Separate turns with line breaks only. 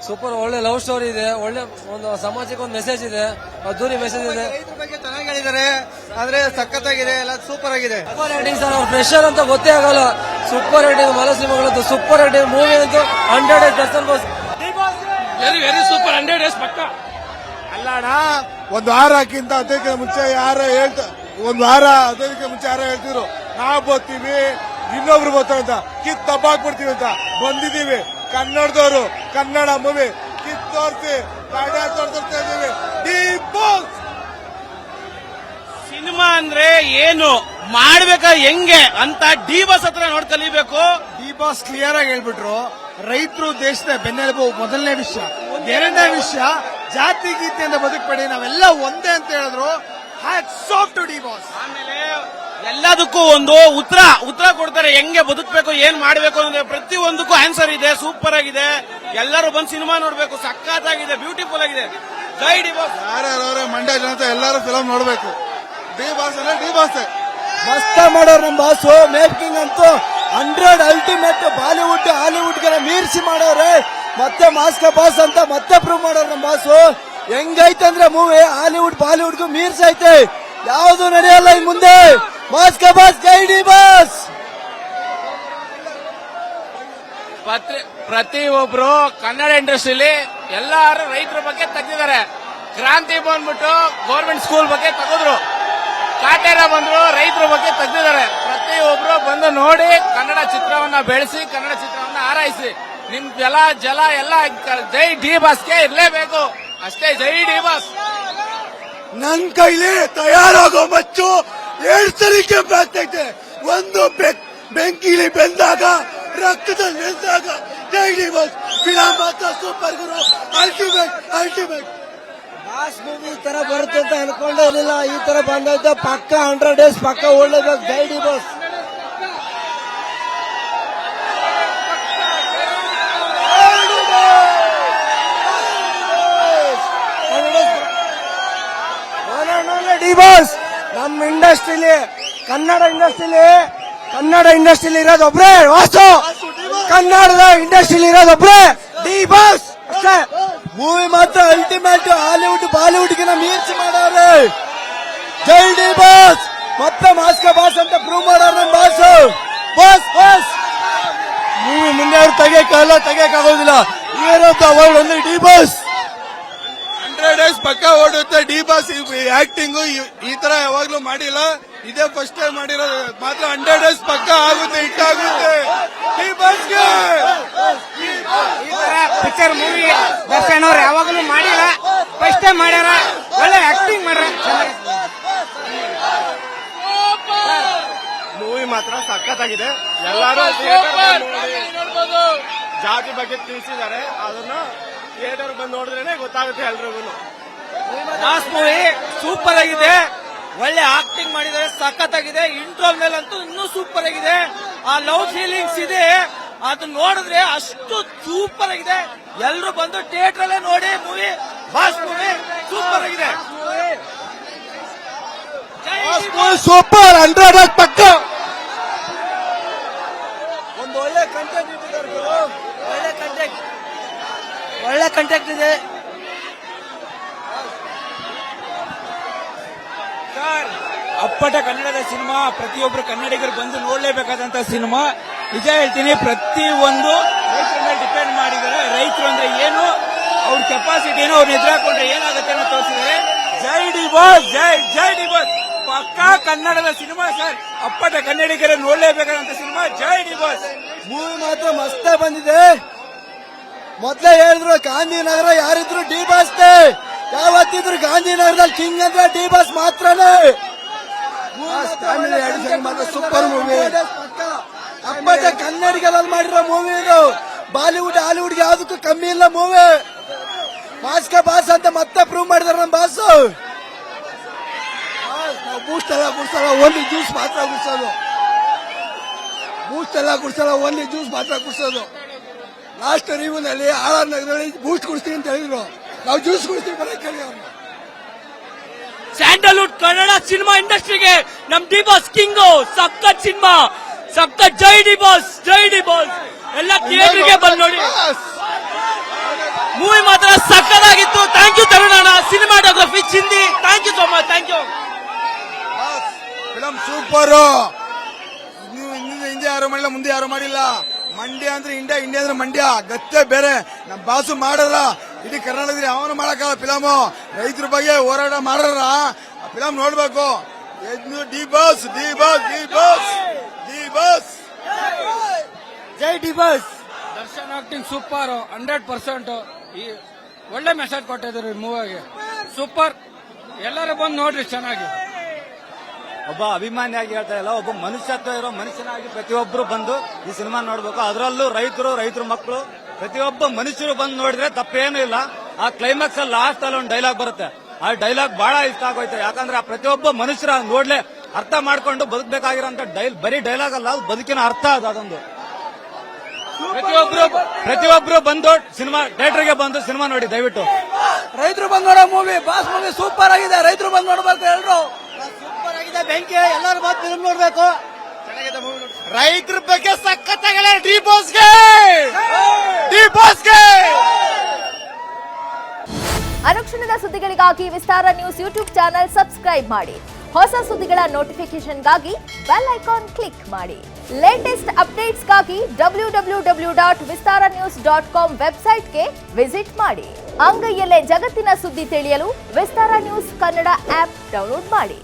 Super, ಒಳ್ಳೆ love story ಇದೆ, ಒಳ್ಳೆ ಒಂದು ಸಮಾಜಕ್ಕೆ ಒಂದು ಮೆಸೇಜ್ ಇದೆ, ಅದ್ದೂರಿ ಮೆಸೇಜ್ ಇದೆ.
ರೈತರ ಬಗ್ಗೆ ಚೆನ್ನಾಗಿ ಹೇಳಿದ್ದಾರೆ, ಆದ್ರೆ ಸಖತ್ತಾಗಿದೆ, ಎಲ್ಲ ಸೂಪರ್ ಆಗಿದೆ.
ಸೂಪರ್ ರೇಟಿಂಗ್ ಸರ್, ಅವ್ರು ಫ್ರೆಶರ್ ಅಂತ ಗೊತ್ತೇ ಆಗಲ್ಲ. ಸೂಪರ್ ರೇಟಿಂಗ್, ಮಲಸಿಂಹಗಳದ್ದು ಸೂಪರ್ ರೇಟಿಂಗ್ ಮೂವಿ ಅಂತೂ 100%
ವೆರಿ ವೆರಿ ಸೂಪರ್, 100 ಡೇಸ್ ಪಕ್ಕ.
ಅಲ್ಲಣ್ಣ, ಒಂದು ವಾರಕ್ಕಿಂತ ಅದಕ್ಕೆ ಮುಂಚೆ ಒಂದು ವಾರ ಅದಕ್ಕೆ ಮುಂಚೆ ಯಾರೋ ಹೇಳ್ತಿದ್ರು ನಾವು ಬರ್ತೀವಿ, ಇನ್ನೊಬ್ರು ಬರ್ತಾರೆ ಅಂತ, ಕಿತ್ ತಪ್ಪಾಕ್ಬಿಡ್ತೀವಿ ಅಂತ ಬಂದಿದ್ದೀವಿ. ಕನ್ನಡದವರು, ಕನ್ನಡ ಮೂವಿ ಕಿತ್ ತೋರಿಸಿ ತೋರ್ತಾ ಇದೀವಿ.
ಸಿನಿಮಾ ಅಂದ್ರೆ ಏನು ಮಾಡ್ಬೇಕಾ ಹೆಂಗೆ ಅಂತ ಡಿ ಬಾಸ್ ಹತ್ರ ನೋಡಿ ಕಲಿಬೇಕು.
ಡಿ ಬಾಸ್ ಕ್ಲಿಯರ್ ಆಗಿ ಹೇಳ್ಬಿಟ್ರು, ರೈತರು ದೇಶದ ಬೆನ್ನೆಲುಬು ಮೊದಲನೇ ವಿಷಯ. ಎರಡನೇ ವಿಷಯ, ಜಾತಿ ಗೀತೆಯಿಂದ ಬದುಕಬೇಡಿ, ನಾವೆಲ್ಲ ಒಂದೇ ಅಂತ ಹೇಳಿದ್ರು. Hats off to the boss.
ಆಮೇಲೆ ಎಲ್ಲದಕ್ಕೂ ಒಂದು ಉತ್ತರ ಕೊಡ್ತಾರೆ, ಹೆಂಗೆ ಬದುಕಬೇಕು, ಏನ್ ಮಾಡ್ಬೇಕು ಅಂದ್ರೆ ಪ್ರತಿ ಒಂದಕ್ಕೂ ಆನ್ಸರ್ ಇದೆ. ಸೂಪರ್ ಆಗಿದೆ, ಎಲ್ಲರೂ ಬಂದು ಸಿನಿಮಾ ನೋಡ್ಬೇಕು. ಸಖತ್ತಾಗಿದೆ, ಬ್ಯೂಟಿಫುಲ್ ಆಗಿದೆ. ಜೈ ಡಿ ಬಾಸ್.
ಯಾರ್ಯಾರವ್ರೆ ಮಂಡ್ಯ ಜನತೆ ಎಲ್ಲರೂ ಫಿಲಂ ನೋಡ್ಬೇಕು. ಡಿ ಬಾಸ್ ಅಂದ್ರೆ ಡಿ ಬಾಸ್
ಮಸ್ತ ಮಾಡೋರು ನಮ್ಮ ಬಾಸು. ಮೇಕಿಂಗ್ ಅಂತೂ 100 ಅಲ್ಟಿಮೇಟ್. ಬಾಲಿವುಡ್ ಹಾಲಿವುಡ್ ಮೀರ್ಸಿ ಮಾಡೋರೆ. ಮತ್ತೆ ಮಾಸ್ಕ ಬಾಸ್ ಅಂತ ಮತ್ತೆ ಪ್ರೂವ್ ಮಾಡೋರು ನಮ್ಮ ಬಾಸು. ಹೆಂಗೈತಂದ್ರೆ ಮೂವಿ ಹಾಲಿವುಡ್ ಬಾಲಿವುಡ್ಗೂ ಮೀರ್ಸೈತೆ, ಯಾವುದು ನಡೆಯಲ್ಲ ಇನ್ ಮುಂದೆ. ಮಾಸ್ಕ ಬಾಸ್, ಜೈ ಡಿ ಬಾಸ್.
ಪ್ರತಿಯೊಬ್ರು ಕನ್ನಡ ಇಂಡಸ್ಟ್ರಿಲಿ ಎಲ್ಲಾರು ರೈತರ ಬಗ್ಗೆ ತೆಗೆದಿದ್ದಾರೆ. ಕ್ರಾಂತಿ ಬಂದ್ಬಿಟ್ಟು ಗೌರ್ಮೆಂಟ್ ಸ್ಕೂಲ್ ಬಗ್ಗೆ ತೆಗೆದ್ರು, ಕಾಟೇರ ಬಂದ್ರು ರೈತರ ಬಗ್ಗೆ ತೆಗೆದಿದ್ದಾರೆ. ಪ್ರತಿಯೊಬ್ರು ಬಂದು ನೋಡಿ ಕನ್ನಡ ಚಿತ್ರವನ್ನ ಬೆಳೆಸಿ, ಕನ್ನಡ ಚಿತ್ರವನ್ನ ಆರೈಸಿ. ನಿಮ್ ಜಲ ಎಲ್ಲ ಜೈ ಡಿ ಬಾಸ್ಗೆ ಇರ್ಲೇಬೇಕು ಅಷ್ಟೇ. ಜೈ ಡಿ ಬಾಸ್.
ನನ್ ಕೈಲಿ ತಯಾರಾಗೋ ಮಚ್ಚು 2 ಸರಿ ಕೆಂಪಾಗ್ತೈತೆ. ಒಂದು ಬೆಂಕಿಲಿ ಬೆಂದಾಗ, ರಕ್ತದಲ್ಲಿ ಬೆಂದಾಗ. ಜೈ ಡಿ ಬಾಸ್. ಫಿಲಂ ಮಾತ್ರ ಸೂಪರ್ ಗುರು, ಅಲ್ಟಿಮೇಟ್.
ಬಾಸ್ ಮೂವಿ ಈ ತರ ಬರುತ್ತೆ ಅಂತ ಅನ್ಕೊಂಡೇ ಇರಲಿಲ್ಲ. ಈ ತರ ಬಂದೈತೆ, ಪಕ್ಕ 100 ಡೇಸ್ ಪಕ್ಕ ಒಳ್ಳೇಬೇಕು. ಜೈ ಡಿ ಬಾಸ್. D boss. ನಮ್ಮ ಇಂಡಸ್ಟ್ರಿಲಿ, ಕನ್ನಡ ಇಂಡಸ್ಟ್ರಿಲಿ ಇರೋದೊಬ್ರೆ ವಾಸು. ಕನ್ನಡದ ಇಂಡಸ್ಟ್ರಿಲಿ ಇರೋದೊಬ್ರೆ ಡಿ ಬಾಸ್ ಅಷ್ಟೇ. ಮೂವಿ ಮಾತ್ರ ಅಲ್ಟಿಮೇಟ್. ಹಾಲಿವುಡ್ ಬಾಲಿವುಡ್ಗಿನ ಮೀರ್ಸಿ ಮಾಡೋರು. ಜೈ ಡಿ ಬಾಸ್. ಮತ್ತೆ ಮಾಸ್ಕ ಬಾಸ್ ಅಂತ ಪ್ರೂವ್ ಮಾಡೋರು ನಮ್ಮ ಬಾಸ್. ಮೂವಿ ಮುಂದೆ ಅವ್ರು ತೆಗಿಯಕ್ಕಾಗೋದಿಲ್ಲ. ಏನಂತ ಅವಾರ್ಡ್ ಅಂದ್ರೆ ಡಿ ಬಾಸ್.
100 ಡೇಸ್ ಪಕ್ಕ ಓಡುತ್ತೆ. ಡಿ ಬಾಸ್ ಆಕ್ಟಿಂಗು ಈ ತರ ಯಾವಾಗ್ಲೂ ಮಾಡಿಲ್ಲ, ಇದೇ ಫಸ್ಟ್ ಟೈಮ್ ಮಾಡಿರೋದು. ಮಾತ್ರ 100 ಡೇಸ್ ಪಕ್ಕ ಆಗುತ್ತೆ, ಹಿಟ್ ಆಗುತ್ತೆ. ಡಿ ಬಾಸ್ಗೆ
ಈ ತರ ಪಿಕ್ಚರ್ ಮೂವಿ ದರ್ಶನ್ ಅವ್ರು ಯಾವಾಗಲೂ ಮಾಡಿಲ್ಲ, ಫಸ್ಟ್ ಟೈಮ್ ಮಾಡ್ಯಾರ. ಒಳ್ಳೆ ಆಕ್ಟಿಂಗ್ ಮಾಡ್ಯಾರ.
ಮೂವಿ ಮಾತ್ರ ಸಖತ್ತಾಗಿದೆ. ಎಲ್ಲರೂ ಜಾತಿ ಬಗ್ಗೆ ತಿಳಿಸಿದ್ದಾರೆ, ಅದನ್ನ ಥಿಯೇಟರ್ ಬಂದು ನೋಡಿದ್ರೇನೆ ಗೊತ್ತಾಗುತ್ತೆ ಎಲ್ರಿಗೂ.
ಮಾಸ್ ಮೂವಿ ಸೂಪರ್ ಆಗಿದೆ, ಒಳ್ಳೆ ಆಕ್ಟಿಂಗ್ ಮಾಡಿದ್ದಾರೆ, ಸಖತ್ತಾಗಿದೆ. ಇಂಟ್ರೋಲ್ ಮೇಲಂತೂ ಇನ್ನೂ ಸೂಪರ್ ಆಗಿದೆ. ಆ ಲವ್ ಫೀಲಿಂಗ್ಸ್ ಇದೆ, ಅದು ನೋಡಿದ್ರೆ ಅಷ್ಟು ಸೂಪರ್ ಆಗಿದೆ. ಎಲ್ಲರೂ ಬಂದು ಥಿಯೇಟರ್ ಅಲ್ಲೇ ನೋಡಿ ಮೂವಿ. ಮಾಸ್ ಮೂವಿ ಸೂಪರ್ ಆಗಿದೆ.
ಸೂಪರ್ 100 ಡೇಸ್ ಪಕ್ಕ.
ಒಂದು ಒಳ್ಳೆ ಕಂಟೆಂಟ್ ಇದೆ.
ಅಪ್ಪಟ ಕನ್ನಡದ ಸಿನಿಮಾ, ಪ್ರತಿಯೊಬ್ಬರು ಕನ್ನಡಿಗರು ಬಂದು ನೋಡಲೇಬೇಕಾದಂತ ಸಿನಿಮಾ. ನಿಜ ಹೇಳ್ತೀನಿ, ಪ್ರತಿಯೊಂದು ರೈತರ ಮೇಲೆ ಡಿಪೆಂಡ್ ಮಾಡಿದ್ದಾರೆ. ರೈತರು ಅಂದ್ರೆ ಏನು, ಅವ್ರ ಕೆಪಾಸಿಟಿ ಏನು, ಅವ್ರನ್ನ ಎದುರಾಕೊಂಡ್ರೆ ಏನಾಗುತ್ತೆ ಅನ್ನೋ ತೋರಿಸಿದ್ದಾರೆ. ಜೈ ಡಿ ಬಾಸ್. ಜೈ ಡಿ ಬಾಸ್. ಪಕ್ಕಾ ಕನ್ನಡದ ಸಿನಿಮಾ ಸರ್, ಅಪ್ಪಟ ಕನ್ನಡಿಗರು ನೋಡಲೇಬೇಕಾದಂತ ಸಿನಿಮಾ. ಜೈ ಡಿ ಬಾಸ್.
ಮೂವಿ ಮಾತ್ರ ಮಸ್ತ್ ಬಂದಿದೆ. ಮೊದ್ಲೇ ಹೇಳಿದ್ರು ಗಾಂಧಿನಗರ ಯಾರಿದ್ರು ಡಿ ಬಾಸ್. ಯಾವತ್ತಿದ್ರು ಗಾಂಧಿನಗರದಲ್ಲಿ ಕಿಂಗ್ ಅಂದ್ರೆ ಡಿ ಬಾಸ್ ಮಾತ್ರನೇ. Super movie. ಅಪ್ಪಟ ಕನ್ನಡಿಗರಲ್ಲಿ ಮಾಡಿರೋ ಮೂವಿ ಇದು. ಬಾಲಿವುಡ್ ಹಾಲಿವುಡ್ಗೆ ಯಾವ್ದಕ್ಕೂ ಕಮ್ಮಿ ಇಲ್ಲ ಮೂವಿ. ಮಾಸ್ಕ ಬಾಸ್ ಅಂತ ಮತ್ತೆ ಪ್ರೂವ್ ಮಾಡಿದಾರೆ ನಮ್ಮ ಬಾಸ್. ಬೂಸ್ಟ್ ಎಲ್ಲ ಕುಡ್ಸಲ್ಲ, ಓನ್ಲಿ ಜ್ಯೂಸ್ ಮಾತ್ರ ಕುಡ್ಸೋದು. ಬೂಸ್ಟ್ ಎಲ್ಲ ಕುಡ್ಸಲ್ಲ, ಓನ್ಲಿ ಜ್ಯೂಸ್ ಮಾತ್ರ ಕುಡ್ಸೋದು. ಲಾಸ್ಟ್ ರಿವ್ಯೂನಲ್ಲಿ ಆರ್ ನಗರದಲ್ಲಿ ಬೂಸ್ಟ್ ಕುಡಿಸ್ತೀವಿ ಅಂತ ಹೇಳಿದ್ರು, ನಾವು ಜ್ಯೂಸ್ ಕುಡಿಸ್ತೀವಿ ಬರಕ್ಕೆ ಹೇಳಿ ಅವ್ರನ್ನ.
ಸ್ಯಾಂಡಲ್ವುಡ್ ಕನ್ನಡ ಸಿನಿಮಾ ಇಂಡಸ್ಟ್ರಿಗೆ ನಮ್ ಡಿ ಬಾಸ್ ಕಿಂಗು. ಸಖತ್ ಸಿನಿಮಾ, ಸಖತ್. ಜೈ ಡಿ ಬಾಸ್. ಎಲ್ಲ ಥಿಯೇಟರ್ಗೆ ಬಂದು ನೋಡಿ. ಮಾತ್ರ ಸಕ್ಕದಾಗಿತ್ತು. ಥ್ಯಾಂಕ್ ಯು ತರುಣಣ್ಣ. ಸಿನಿಮಾಟೋಗ್ರಫಿ ಚಿಂದಿ. Thank you so much. Thank you.
Film super. ಹಿಂದೆ ಯಾರು ಮಾಡಿಲ್ಲ, ಮುಂದೆ ಯಾರು ಮಾಡಿಲ್ಲ. ಮಂಡ್ಯ ಅಂದ್ರೆ ಇಂಡಿಯಾ, ಇಂಡಿಯಾ ಅಂದ್ರೆ ಮಂಡ್ಯ. ಗತ್ತೆ ಬೇರೆ. ನಮ್ ಬಾಸು ಮಾಡಲ್ಲ. ಇಡೀ ಕರ್ನಾಟಕದಲ್ಲಿ ಅವನು ಮಾಡಕ್ಕಾಗಲ್ಲ ಫಿಲಮು. ರೈತರ ಬಗ್ಗೆ ಹೋರಾಟ ಮಾಡಾರ ಫಿಲಂ ನೋಡ್ಬೇಕು. D boss, D boss, D boss, D boss. ಜೈ D boss.
Darshan acting super 100%. ಒಳ್ಳೆ ಮೆಸೇಜ್ ಕೊಟ್ಟಿದ್ರು ಈ ಮೂವಿಗೆ. ಸೂಪರ್. ಎಲ್ಲರೂ ಬಂದು ನೋಡ್ರಿ ಚೆನ್ನಾಗಿ.
ಒಬ್ಬ ಅಭಿಮಾನಿಯಾಗಿ ಹೇಳ್ತಾ ಇಲ್ಲ, ಒಬ್ಬ ಮನುಷ್ಯತ್ವ ಇರೋ ಮನುಷ್ಯನಾಗಿ ಪ್ರತಿಯೊಬ್ಬರು ಬಂದು ಈ ಸಿನಿಮಾ ನೋಡ್ಬೇಕು. ಅದರಲ್ಲೂ ರೈತರ ಮಕ್ಕಳು ಪ್ರತಿಯೊಬ್ಬ ಮನುಷ್ಯರು ಬಂದು ನೋಡಿದ್ರೆ ತಪ್ಪೇನೂ ಇಲ್ಲ. ಆ ಕ್ಲೈಮ್ಯಾಕ್ಸ್ ಅಲ್ಲಿ ಲಾಸ್ಟ್ ಅಲ್ಲಿ ಒಂದು ಡೈಲಾಗ್ ಬರುತ್ತೆ. ಆ ಡೈಲಾಗ್ ಬಹಳ ಇಷ್ಟ ಆಗೋಯ್ತು. ಯಾಕಂದ್ರೆ ಆ ಪ್ರತಿಯೊಬ್ಬ ಮನುಷ್ಯರ ನೋಡ್ಲೆ ಅರ್ಥ ಮಾಡ್ಕೊಂಡು ಬದುಕಬೇಕಾಗಿರೋಂತ ಬರೀ ಡೈಲಾಗ್ ಅಲ್ಲ, ಅದು ಬದುಕಿನ ಅರ್ಥ ಅದೊಂದು. ಪ್ರತಿಯೊಬ್ರು ಬಂದು ಸಿನಿಮಾ ಥಿಯೇಟರ್ಗೆ ಬಂದು ಸಿನಿಮಾ ನೋಡಿ ದಯವಿಟ್ಟು.
ರೈತರು ಬಂದ್ ನೋಡೋ ಮೂವಿ, ಬಾಸ್ ಮೂವಿ ಸೂಪರ್ ಆಗಿದೆ. ರೈತರು ಬಂದ್ ನೋಡ್ಬೇಕು ಎಲ್ರು.
ಸೂಪರ್ ಆಗಿದೆ, ಬೆಂಕಿ. ಎಲ್ಲರೂ ಬಂದು ಫಿಲ್ಮ್ ನೋಡ್ಬೇಕು. ರೈತರ ಬಗ್ಗೆ ಸಖತ್ತಾಗಲ್ಲ. D ಬಾಸ್ಗೆ, D ಬಾಸ್ಗೆ.
ಅನುಕ್ಷಣದ ಸುದ್ದಿಗಳಿಗಾಗಿ ವಿಸ್ತಾರ ನ್ಯೂಸ್ ಯೂಟ್ಯೂಬ್ ಚಾನೆಲ್ ಸಬ್ಸ್ಕ್ರೈಬ್ ಮಾಡಿ. ಹೊಸ ಸುದ್ದಿಗಳ ನೋಟಿಫಿಕೇಶನ್ಗಾಗಿ ಬೆಲ್ ಐಕಾನ್ ಕ್ಲಿಕ್ ಮಾಡಿ. ಲೇಟೆಸ್ಟ್ ಅಪ್ಡೇಟ್ಸ್ಗಾಗಿ www.vistaranews.com ವೆಬ್ಸೈಟ್ಗೆ ವಿಸಿಟ್ ಮಾಡಿ. ಅಂಗೈಯಲ್ಲೇ ಜಗತ್ತಿನ ಸುದ್ದಿ ತಿಳಿಯಲು ವಿಸ್ತಾರ ನ್ಯೂಸ್ ಕನ್ನಡ ಆಪ್ ಡೌನ್ಲೋಡ್ ಮಾಡಿ.